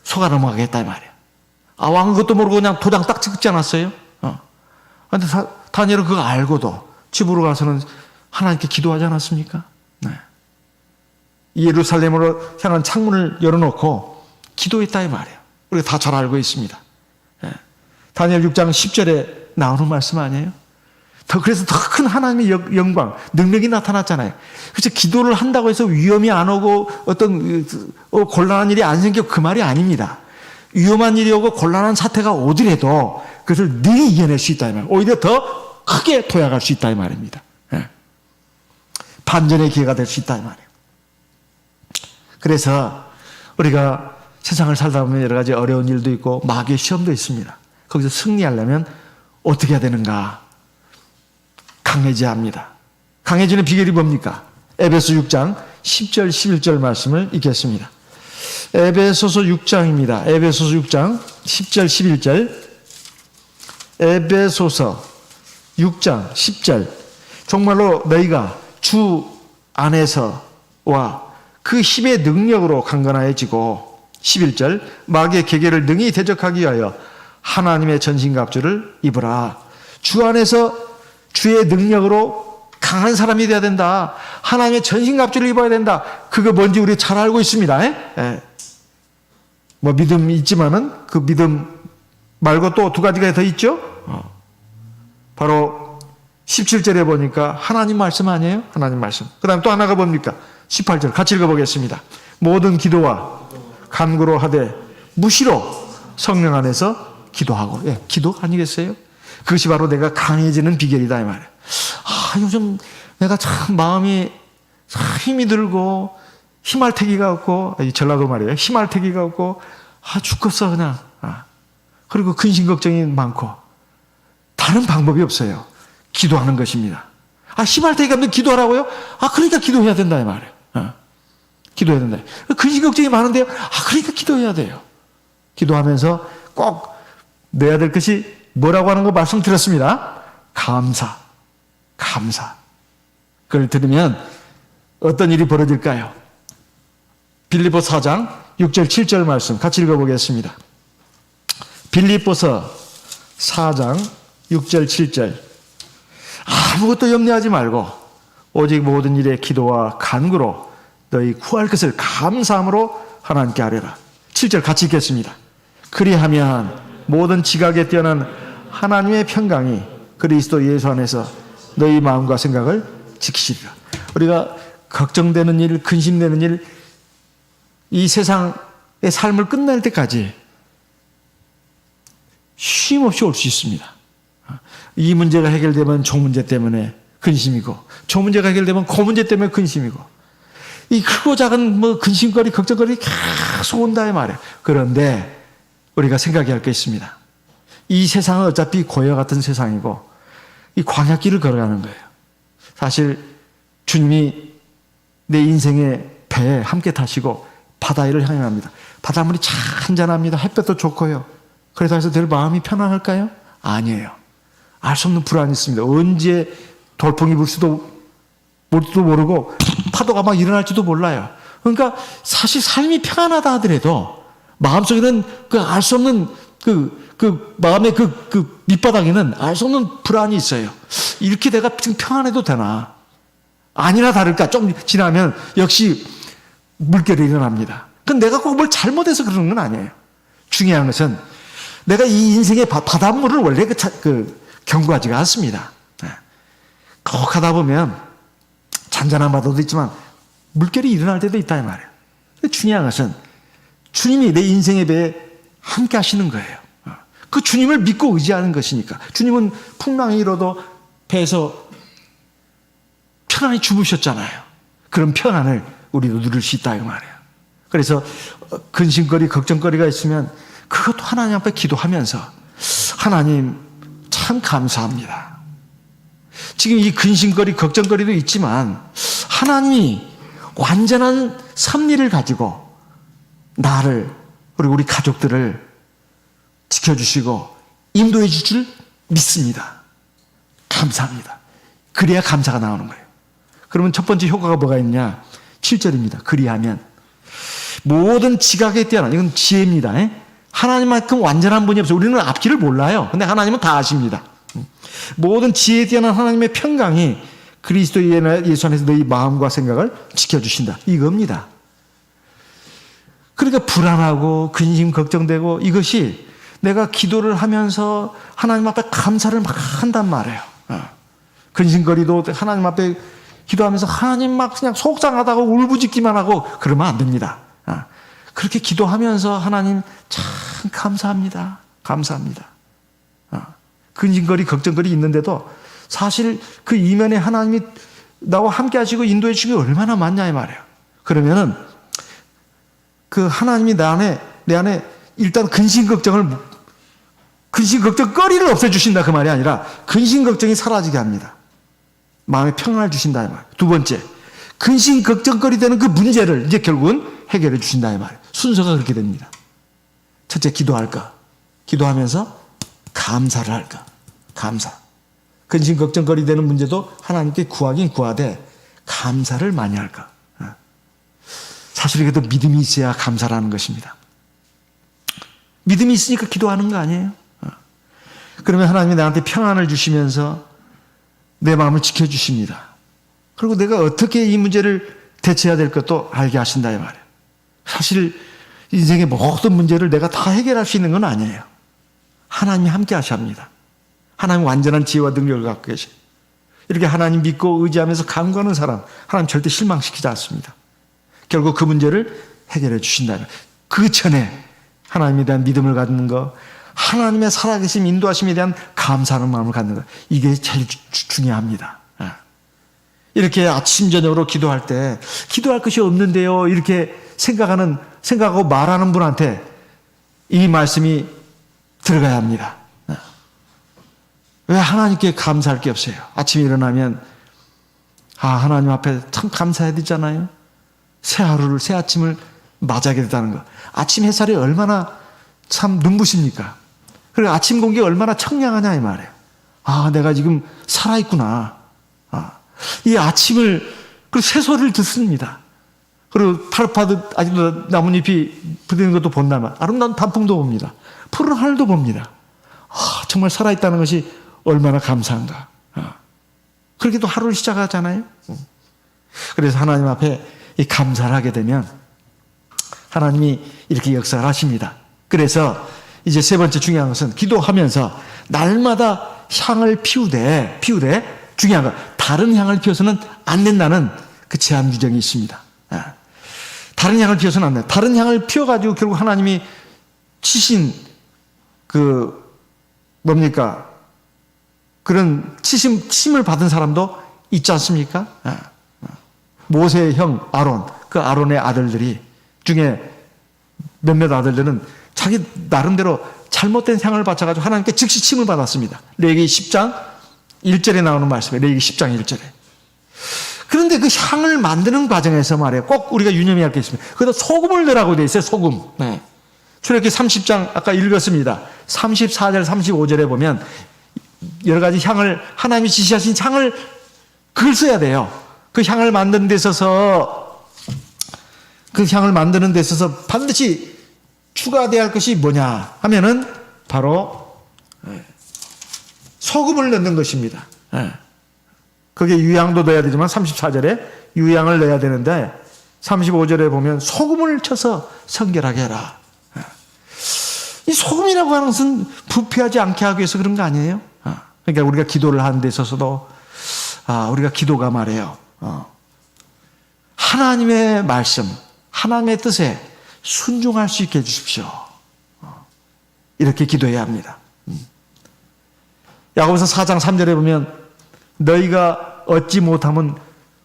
S1: 속아 넘어가겠다 이 말이에요. 왕은 그것도 모르고 그냥 도장 딱 찍지 않았어요? 근데 다니엘은 그거 알고도 집으로 가서는 하나님께 기도하지 않았습니까? 네. 예루살렘으로 향한 창문을 열어놓고 기도했다 이 말이에요. 우리가 다 잘 알고 있습니다. 네. 다니엘 6장 10절에 나오는 말씀 아니에요? 그래서 더 큰 하나님의 영광, 능력이 나타났잖아요. 그래서 기도를 한다고 해서 위험이 안 오고 어떤 곤란한 일이 안 생겨, 그 말이 아닙니다. 위험한 일이 오고 곤란한 사태가 오더라도 그것을 능히 이겨낼 수 있다 이 말이에요. 오히려 더 크게 도약할 수 있다 이 말입니다. 네. 반전의 기회가 될 수 있다 이 말이에요. 그래서 우리가 세상을 살다 보면 여러 가지 어려운 일도 있고 마귀의 시험도 있습니다. 거기서 승리하려면 어떻게 해야 되는가? 강해져야 합니다. 강해지는 비결이 뭡니까? 에베소 6장 10절 11절 말씀을 읽겠습니다. 에베소서 6장입니다. 에베소서 6장 10절 11절. 에베소서 6장 10절. 정말로 너희가 주 안에서와 그 힘의 능력으로 강건하여지고, 11절 마귀의 계계를 능히 대적하기 위하여 하나님의 전신갑주를 입으라. 주 안에서 주의 능력으로 강한 사람이 돼야 된다. 하나님의 전신갑주를 입어야 된다. 그거 뭔지 우리 잘 알고 있습니다. 예. 뭐 믿음이 있지만은 그 믿음 말고 또 두 가지가 더 있죠. 바로 17절에 보니까 하나님 말씀 아니에요? 하나님 말씀. 그 다음 또 하나가 뭡니까? 18절 같이 읽어보겠습니다. 모든 기도와 간구로 하되 무시로 성령 안에서 기도하고. 예, 기도 아니겠어요? 그것이 바로 내가 강해지는 비결이다 이 말이에요. 요즘 내가 참 마음이 참 힘이 들고 희말태기가 없고, 전라도 말이에요. 희말태기가 없고 죽겠어 그냥. 그리고 근심 걱정이 많고 다른 방법이 없어요. 기도하는 것입니다. 희말태기가 없는데 기도하라고요? 그러니까 기도해야 된다 이 말이에요. 기도해야 된다. 근심 걱정이 많은데요. 그러니까 기도해야 돼요. 기도하면서 꼭 내야 될 것이 뭐라고 하는 거 말씀드렸습니다. 감사. 그걸 들으면 어떤 일이 벌어질까요? 빌립보서 4장 6절 7절 말씀 같이 읽어보겠습니다. 빌립보서 4장 6절 7절 아무것도 염려하지 말고 오직 모든 일에 기도와 간구로 너희 구할 것을 감사함으로 하나님께 아뢰라. 7절 같이 읽겠습니다. 그리하면 모든 지각에 뛰어난 하나님의 평강이 그리스도 예수 안에서 너희 마음과 생각을 지키시리라. 우리가 걱정되는 일, 근심되는 일, 이 세상의 삶을 끝낼 때까지 쉼 없이 올 수 있습니다. 이 문제가 해결되면 저 문제 때문에 근심이고, 저 문제가 해결되면 그 문제 때문에 근심이고, 이 크고 작은 근심거리, 걱정거리 계속 온다 이 말이에요. 그런데 우리가 생각해야 할 게 있습니다. 이 세상은 어차피 고요 같은 세상이고 이 광야길을 걸어가는 거예요. 사실 주님이 내 인생의 배에 함께 타시고 바다 위를 향해 갑니다. 바닷물이 잔잔합니다. 햇볕도 좋고요. 그래서 해서 늘 마음이 편안할까요? 아니에요. 알 수 없는 불안이 있습니다. 언제 돌풍이 불지도 모르고 파도가 막 일어날지도 몰라요. 그러니까 사실 삶이 평안하다 하더라도 마음속에는 알 수 없는 마음의 밑바닥에는 알 수 없는 불안이 있어요. 이렇게 내가 지금 평안해도 되나? 아니나 다를까 좀 지나면 역시 물결이 일어납니다. 그건 내가 꼭 뭘 잘못해서 그러는 건 아니에요. 중요한 것은 내가 이 인생의 바닷물을 원래 경고하지가 않습니다. 꼭 하다 보면 잔잔한 바다도 있지만 물결이 일어날 때도 있다 이 말이에요. 중요한 것은 주님이 내 인생의 배에 함께 하시는 거예요. 그 주님을 믿고 의지하는 것이니까. 주님은 풍랑이 일어도 배에서 편안히 주무셨잖아요. 그런 편안을 우리도 누릴 수 있다 이 말이에요. 그래서 근심거리, 걱정거리가 있으면 그것도 하나님 앞에 기도하면서 하나님 참 감사합니다. 지금 이 근심거리, 걱정거리도 있지만 하나님이 완전한 섭리를 가지고 나를 그리고 우리 가족들을 지켜주시고 인도해 주실 줄 믿습니다. 감사합니다. 그래야 감사가 나오는 거예요. 그러면 첫 번째 효과가 뭐가 있냐? 7절입니다. 그리하면 모든 지각에 뛰어난, 이건 지혜입니다. 하나님만큼 완전한 분이 없어요. 우리는 앞길을 몰라요. 근데 하나님은 다 아십니다. 모든 지혜에 뛰어난 하나님의 평강이 그리스도 예수 안에서 너희 마음과 생각을 지켜주신다. 이겁니다. 그러니까 불안하고 근심 걱정되고 이것이 내가 기도를 하면서 하나님 앞에 감사를 막 한단 말이에요. 근심거리도 하나님 앞에 기도하면서 하나님 막 그냥 속상하다고 울부짖기만 하고 그러면 안 됩니다. 그렇게 기도하면서 하나님 참 감사합니다. 감사합니다. 근심거리 걱정거리 있는데도 사실 그 이면에 하나님이 나와 함께 하시고 인도해 주시는 게 얼마나 많냐 이 말이에요. 그러면은 그 하나님이 내 안에 일단 근심 걱정거리를 없애주신다 그 말이 아니라 근심 걱정이 사라지게 합니다. 마음에 평안을 주신다 이 말. 두 번째, 근심 걱정거리 되는 그 문제를 이제 결국은 해결해 주신다 이 말. 순서가 그렇게 됩니다. 첫째, 기도할까? 기도하면서 감사를 할까? 감사. 근심 걱정거리 되는 문제도 하나님께 구하긴 구하되 감사를 많이 할까? 사실 이게 또 믿음이 있어야 감사라는 것입니다. 믿음이 있으니까 기도하는 거 아니에요? 그러면 하나님이 나한테 평안을 주시면서 내 마음을 지켜주십니다. 그리고 내가 어떻게 이 문제를 대처해야 될 것도 알게 하신다 이 말이에요. 사실 인생의 모든 문제를 내가 다 해결할 수 있는 건 아니에요. 하나님이 함께 하십니다. 하나님 완전한 지혜와 능력을 갖고 계셔요. 이렇게 하나님 믿고 의지하면서 간구하는 사람, 하나님 절대 실망시키지 않습니다. 결국 그 문제를 해결해 주신다. 그 전에 하나님에 대한 믿음을 갖는 것, 하나님의 살아계심 인도하심에 대한 감사하는 마음을 갖는 것, 이게 제일 중요합니다. 이렇게 아침 저녁으로 기도할 때 기도할 것이 없는데요 이렇게 생각하고 말하는 분한테 이 말씀이 들어가야 합니다. 왜 하나님께 감사할 게 없어요? 아침에 일어나면 하나님 앞에 참 감사해야 되잖아요. 새 하루를, 새 아침을 맞이하게 됐다는 것. 아침 햇살이 얼마나 참 눈부십니까? 그리고 아침 공기가 얼마나 청량하냐 이 말이에요. 내가 지금 살아있구나. 이 아침을, 그리고 새소리를 듣습니다. 그리고 파릇파릇 아직도 나뭇잎이 부딪는 것도 본다면 아름다운 단풍도 봅니다. 푸른 하늘도 봅니다. 정말 살아있다는 것이 얼마나 감사한가. 그렇게 또 하루를 시작하잖아요. 그래서 하나님 앞에 이 감사를 하게 되면 하나님이 이렇게 역사를 하십니다. 그래서 이제 세 번째 중요한 것은 기도하면서 날마다 향을 피우되 중요한 거 다른 향을 피워서는 안 된다는 그 제한 규정이 있습니다. 다른 향을 피워서는 안 돼. 다른 향을 피워가지고 결국 하나님이 치신 뭡니까? 그런 치심을 받은 사람도 있지 않습니까? 모세의 형 아론, 그 아론의 아들들이 중에 몇몇 아들들은 자기 나름대로 잘못된 향을 바쳐가지고 하나님께 즉시 침을 받았습니다. 레위기 10장 1절에 나오는 말씀이에요. 레위기 10장 1절에. 그런데 그 향을 만드는 과정에서 말이에요. 꼭 우리가 유념해야 할 게 있습니다. 거기다 소금을 넣으라고 되어 있어요. 소금. 출애굽기 30장 아까 읽었습니다. 34절 35절에 보면 여러 가지 향을 하나님이 지시하신 향을 그걸 써야 돼요. 그 향을 만드는 데 있어서 반드시 추가되어야 할 것이 뭐냐 하면은 바로 소금을 넣는 것입니다. 그게 유향도 넣어야 되지만 34절에 유향을 넣어야 되는데 35절에 보면 소금을 쳐서 성결하게 해라. 이 소금이라고 하는 것은 부패하지 않게 하기 위해서 그런 거 아니에요? 그러니까 우리가 기도를 하는 데 있어서도 우리가 기도가 말이에요. 하나님의 말씀, 하나님의 뜻에 순종할 수 있게 해주십시오. 이렇게 기도해야 합니다. 야고보서 4장 3절에 보면 너희가 얻지 못하면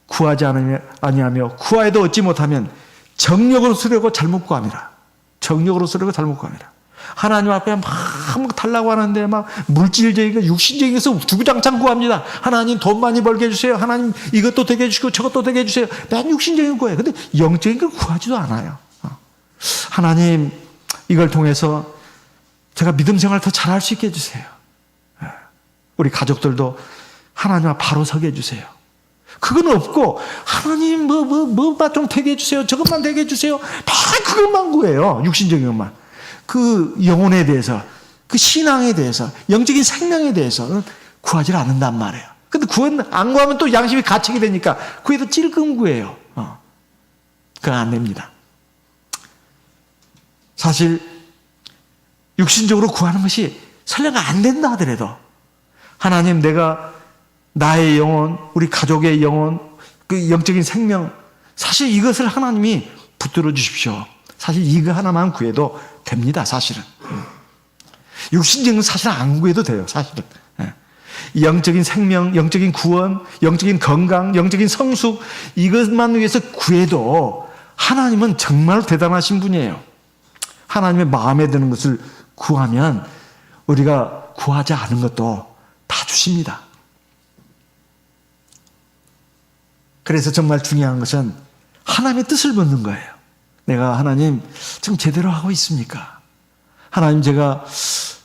S1: 구하지 아니하며 구하여도 얻지 못하면 정력으로 쓰려고 잘못 구함이라. 정력으로 쓰려고 잘못 구함이라. 하나님 앞에 막 달라고 하는데 막 물질적이고 육신적인 것을 주구장창 구합니다. 하나님 돈 많이 벌게 해주세요. 하나님 이것도 되게 해주시고 저것도 되게 해주세요. 맨 육신적인 거예요. 근데 영적인 걸 구하지도 않아요. 하나님 이걸 통해서 제가 믿음 생활을 더 잘할 수 있게 해주세요. 우리 가족들도 하나님 앞 바로 서게 해주세요. 그건 없고 하나님 뭐만 좀 되게 해주세요. 저것만 되게 해주세요. 다 그것만 구해요. 육신적인 것만. 그 영혼에 대해서, 그 신앙에 대해서, 영적인 생명에 대해서는 구하지 않는단 말이에요. 근데 안 구하면 또 양심이 갇히게 되니까 구해도 찔끔 구해요. 그건 안 됩니다. 사실 육신적으로 구하는 것이 설령 안 된다 하더라도 하나님 내가 나의 영혼, 우리 가족의 영혼, 그 영적인 생명 사실 이것을 하나님이 붙들어 주십시오. 사실 이거 하나만 구해도 됩니다. 사실은. 육신적인 사실 안 구해도 돼요. 사실은. 영적인 생명, 영적인 구원, 영적인 건강, 영적인 성숙 이것만 위해서 구해도 하나님은 정말 대단하신 분이에요. 하나님의 마음에 드는 것을 구하면 우리가 구하지 않은 것도 다 주십니다. 그래서 정말 중요한 것은 하나님의 뜻을 묻는 거예요. 내가 하나님 지금 제대로 하고 있습니까? 하나님 제가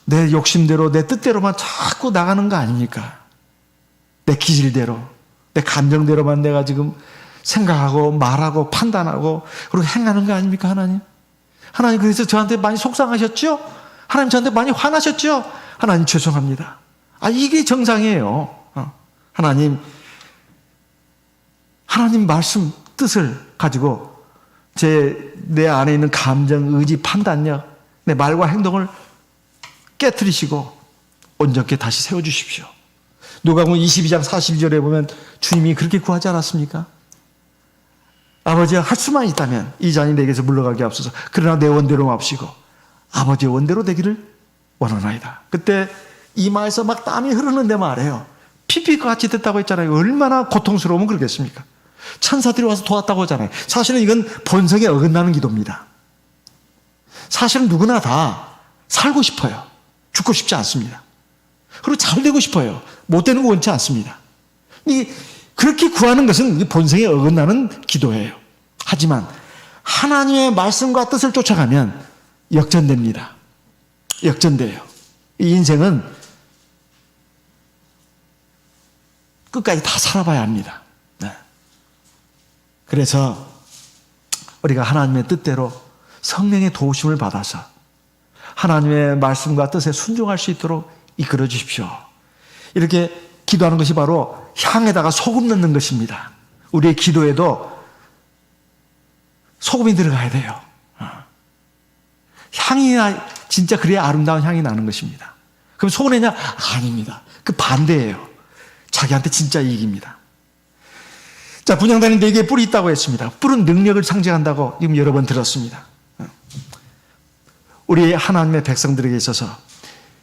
S1: 내 욕심대로 내 뜻대로만 자꾸 나가는 거 아닙니까? 내 기질대로 내 감정대로만 내가 지금 생각하고 말하고 판단하고 그리고 행하는 거 아닙니까? 하나님 그래서 저한테 많이 속상하셨죠? 하나님 저한테 많이 화나셨죠? 하나님 죄송합니다. 이게 정상이에요. 하나님 하나님 말씀 뜻을 가지고 내 안에 있는 감정, 의지, 판단력, 내 말과 행동을 깨트리시고 온전케 다시 세워주십시오. 누가복음 22장 42절에 보면 주님이 그렇게 구하지 않았습니까? 아버지야, 할 수만 있다면 이 잔이 내게서 물러가게 하옵소서. 그러나 내 원대로 마옵시고 아버지의 원대로 되기를 원하나이다. 그때 이마에서 막 땀이 흐르는데 말이에요. 피피가 같이 됐다고 했잖아요. 얼마나 고통스러우면 그러겠습니까? 천사들이 와서 도왔다고 하잖아요. 사실은 이건 본성에 어긋나는 기도입니다. 사실은 누구나 다 살고 싶어요. 죽고 싶지 않습니다. 그리고 잘 되고 싶어요. 못 되는 거 원치 않습니다. 그렇게 구하는 것은 본성에 어긋나는 기도예요. 하지만 하나님의 말씀과 뜻을 쫓아가면 역전됩니다. 역전돼요. 이 인생은 끝까지 다 살아봐야 합니다. 네. 그래서 우리가 하나님의 뜻대로 성령의 도우심을 받아서 하나님의 말씀과 뜻에 순종할 수 있도록 이끌어 주십시오. 이렇게 기도하는 것이 바로 향에다가 소금 넣는 것입니다. 우리의 기도에도 소금이 들어가야 돼요. 향이 진짜 그래야 아름다운 향이 나는 것입니다. 그럼 소금이냐? 아닙니다. 그 반대예요. 자기한테 진짜 이익입니다. 자, 분향단이 4개의 뿔이 있다고 했습니다. 뿔은 능력을 상징한다고 지금 여러 번 들었습니다. 우리 하나님의 백성들에게 있어서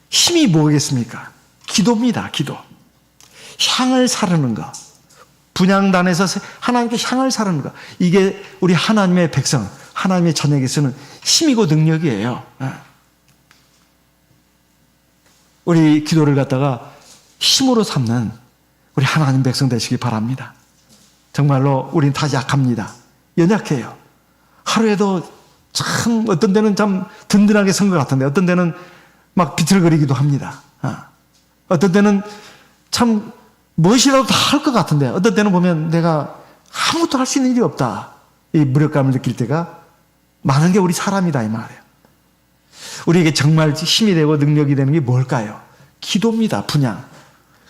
S1: 힘이 뭐겠습니까? 기도입니다. 기도. 향을 사르는 것. 분향단에서 하나님께 향을 사르는 것. 이게 우리 하나님의 백성, 하나님의 자녀에게 쓰는 힘이고 능력이에요. 우리 기도를 갖다가 힘으로 삼는 우리 하나님 백성 되시기 바랍니다. 정말로 우리는 다 약합니다. 연약해요. 하루에도 참 어떤 데는 참 든든하게 선 것 같은데 어떤 데는 막 비틀거리기도 합니다. 어떤 때는 참 무엇이라도 다 할 것 같은데 어떤 때는 보면 내가 아무것도 할 수 있는 일이 없다. 이 무력감을 느낄 때가 많은 게 우리 사람이다 이 말이에요. 우리에게 정말 힘이 되고 능력이 되는 게 뭘까요? 기도입니다. 분향.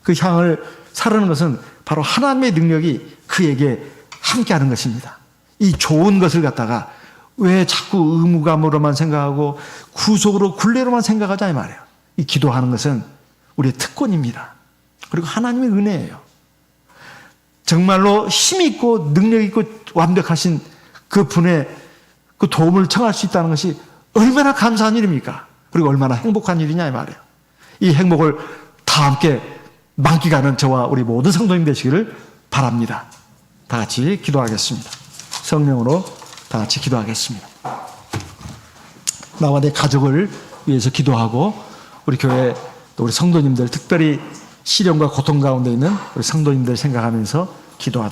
S1: 그 향을 사르는 것은 바로 하나님의 능력이 그에게 함께하는 것입니다. 이 좋은 것을 갖다가 왜 자꾸 의무감으로만 생각하고 구속으로 굴레로만 생각하자 이 말이에요. 이 기도하는 것은 우리의 특권입니다. 그리고 하나님의 은혜예요. 정말로 힘 있고 능력 있고 완벽하신 그 분의 그 도움을 청할 수 있다는 것이 얼마나 감사한 일입니까? 그리고 얼마나 행복한 일이냐 이 말이에요. 이 행복을 다 함께 만끽하는 저와 우리 모든 성도님 되시기를 바랍니다. 다 같이 기도하겠습니다. 성령으로 다 같이 기도하겠습니다. 나와 내 가족을 위해서 기도하고 우리 교회 또 우리 성도님들 특별히 시련과 고통 가운데 있는 우리 성도님들 생각하면서 기도하도록